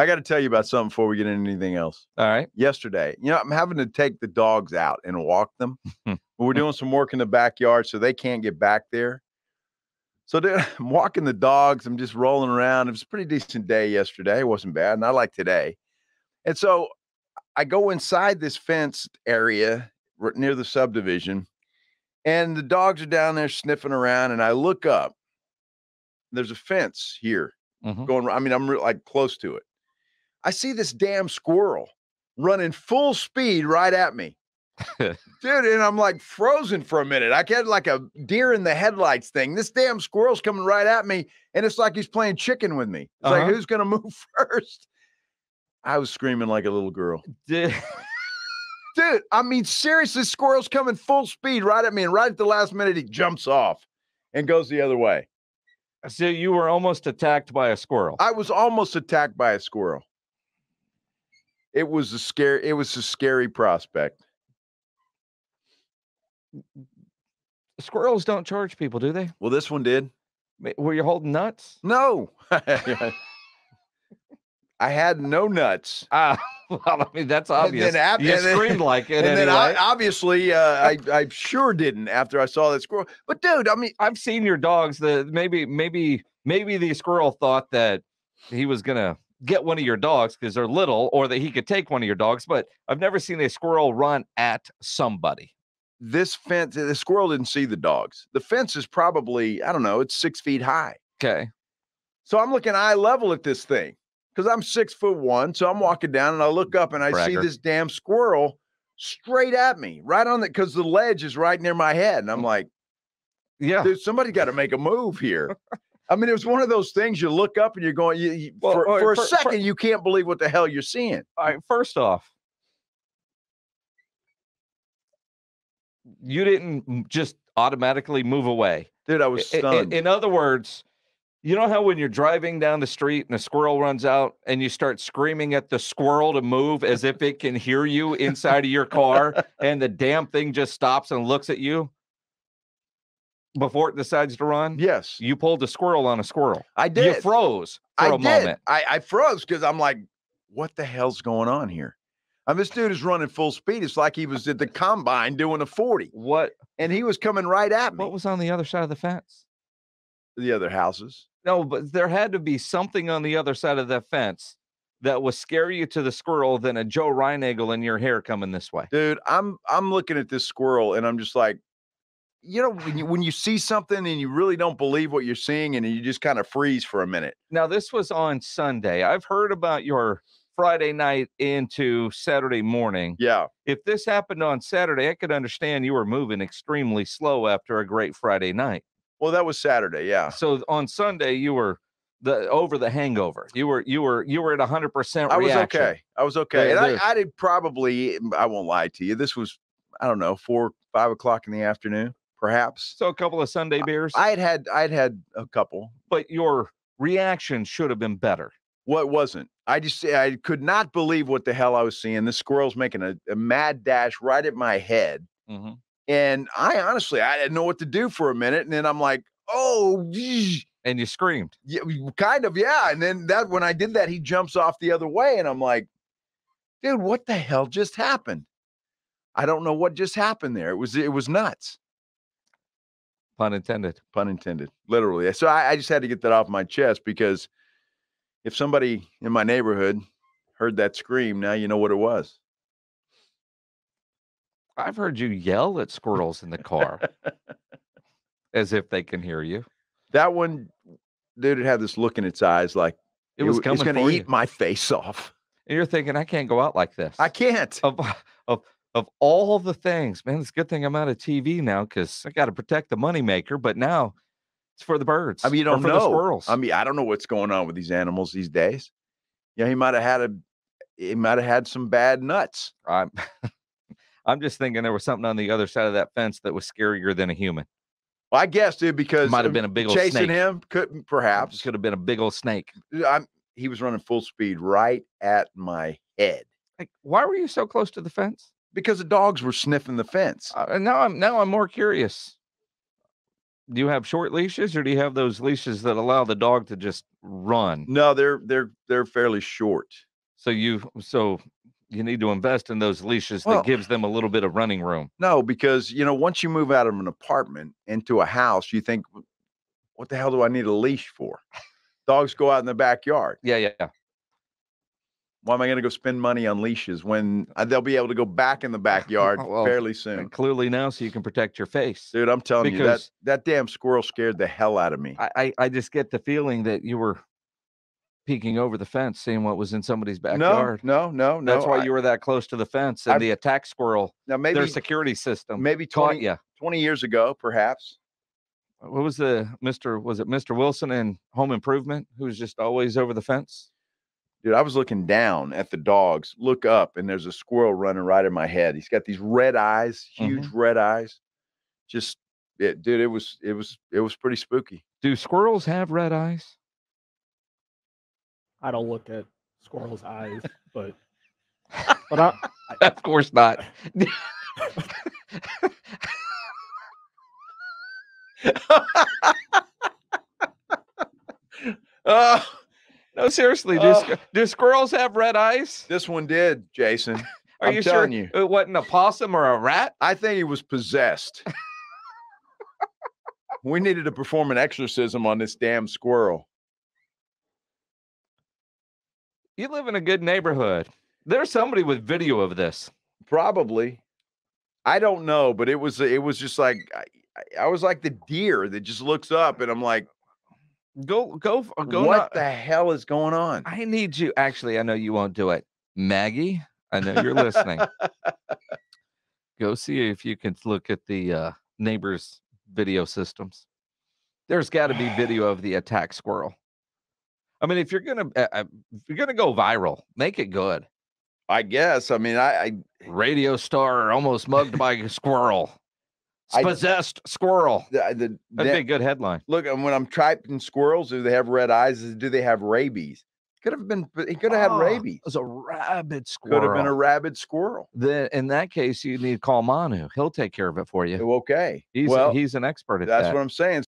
I got to tell you about something before we get into anything else. All right. Yesterday, I'm having to take the dogs out and walk them. We're doing some work in the backyard, so they can't get back there. So I'm walking the dogs. I'm just rolling around. It was a pretty decent day yesterday. It wasn't bad, not like today. And so I go inside this fenced area near the subdivision, and the dogs are down there sniffing around, and I look up. There's a fence here going. I mean, I'm like close to it. I see this damn squirrel running full speed right at me. Dude, and I'm like frozen for a minute. I get like a deer in the headlights thing. This damn squirrel's coming right at me, and it's like he's playing chicken with me. It's like, who's going to move first? I was screaming like a little girl. Dude, I mean, seriously, squirrel's coming full speed right at me, and right at the last minute, he jumps off and goes the other way. So you were almost attacked by a squirrel. I was almost attacked by a squirrel. It was a scary prospect. Squirrels don't charge people, do they? Well, this one did. Were you holding nuts? No. I had no nuts. Well, I mean, that's obvious. You screamed like it. And then obviously, I sure didn't after I saw that squirrel. But dude, I mean, I've seen your dogs. Maybe the squirrel thought that he was gonna get one of your dogs because they're little, or that he could take one of your dogs. But I've never seen a squirrel run at somebody. This fence, the squirrel didn't see the dogs. The fence is probably, I don't know, it's 6 feet high. Okay. So I'm looking eye level at this thing because I'm 6'1". So I'm walking down and I look up and I see this damn squirrel straight at me, right on because the ledge is right near my head. And I'm like, yeah, dude, somebody got to make a move here. I mean, it was one of those things you look up and you're going, for a second, you can't believe what the hell you're seeing. All right, first off, you didn't just automatically move away. Dude, I was stunned. In other words, you know how when you're driving down the street and a squirrel runs out and you start screaming at the squirrel to move as if it can hear you inside of your car and the damn thing just stops and looks at you before it decides to run? Yes. You pulled a squirrel on a squirrel. I did. You froze for a moment. I froze because I'm like, what the hell's going on here? I mean, this dude is running full speed. It's like he was at the combine doing a 40. What? And he was coming right at me. What was on the other side of the fence? The other houses. No, but there had to be something on the other side of that fence that was scarier to the squirrel than a Joe Reinagel in your hair coming this way. Dude, I'm looking at this squirrel and I'm just like, you know, when you see something and you really don't believe what you're seeing and you just kind of freeze for a minute. Now, this was on Sunday. I've heard about your Friday night into Saturday morning. Yeah. If this happened on Saturday, I could understand you were moving extremely slow after a great Friday night. Well, that was Saturday, yeah. So on Sunday, you were over the hangover. You were at 100% reaction. I was okay. And I did probably, I won't lie to you, this was, I don't know, 4, 5 o'clock in the afternoon, perhaps. So a couple of Sunday beers? I'd had a couple. But your reaction should have been better. Well, it wasn't. I could not believe what the hell I was seeing. The squirrel's making a mad dash right at my head. Mm-hmm. And I didn't know what to do for a minute. And then I'm like, oh, geez. And you screamed. Yeah, kind of, yeah. And then when I did that, he jumps off the other way. And I'm like, dude, what the hell just happened? I don't know what just happened there. It was nuts. Pun intended. Pun intended. Literally. So I just had to get that off my chest because if somebody in my neighborhood heard that scream, now you know what it was. I've heard you yell at squirrels in the car as if they can hear you. That one, dude, it had this look in its eyes like it was coming. It's going to eat my face off. And you're thinking, I can't go out like this. I can't. Of all the things, man, it's a good thing I'm out of TV now because I got to protect the moneymaker. But now it's for the birds. I mean, you don't know. The squirrels. I mean, I don't know what's going on with these animals these days. Yeah, he might have had some bad nuts. I'm just thinking there was something on the other side of that fence that was scarier than a human. Well, I guess, dude, because it might have been a big old chasing snake. Him. Could have been a big old snake. He was running full speed right at my head. Like, why were you so close to the fence? Because the dogs were sniffing the fence. Now I'm more curious. Do you have short leashes, or do you have those leashes that allow the dog to just run? No, they're fairly short. So you need to invest in those leashes Well, that gives them a little bit of running room. no, because once you move out of an apartment into a house, you think, what the hell do I need a leash for? Dogs go out in the backyard. Yeah. Why am I going to go spend money on leashes when they'll be able to go back in the backyard Well, fairly soon? Clearly now, so you can protect your face. Dude, I'm telling you, Because that damn squirrel scared the hell out of me. I just get the feeling that you were peeking over the fence, seeing what was in somebody's backyard. No. That's why you were that close to the fence, and the attack squirrel, now maybe their security system, maybe caught 20, you. 20 years ago, perhaps. What was was it Mr. Wilson in Home Improvement, who was just always over the fence? Dude, I was looking down at the dogs, look up, and there's a squirrel running right in my head. He's got these red eyes, huge red eyes. Dude, it was pretty spooky. Do squirrels have red eyes? I don't look at squirrels' eyes, but Of course not. No, seriously, do squirrels have red eyes? This one did, Jason. Are you telling sure you. It wasn't a possum or a rat? I think he was possessed. We needed to perform an exorcism on this damn squirrel. You live in a good neighborhood. There's somebody with video of this. Probably. I don't know, but it was just like I was like the deer that just looks up, and I'm like, Go. What the hell is going on? I need you. Actually, I know you won't do it. Maggie, I know you're listening. Go see if you can look at the neighbors' video systems. There's got to be video of the attack squirrel. I mean, if you're gonna go viral, make it good. I guess. I mean, I radio star almost mugged by a squirrel. Possessed squirrel. That'd be a good headline. Look, when I'm typing squirrels, do they have red eyes? Do they have rabies? He could have had rabies. It was a rabid squirrel. Could have been a rabid squirrel. In that case, you need to call Manu. He'll take care of it for you. Okay. He's an expert at that. That's what I'm saying.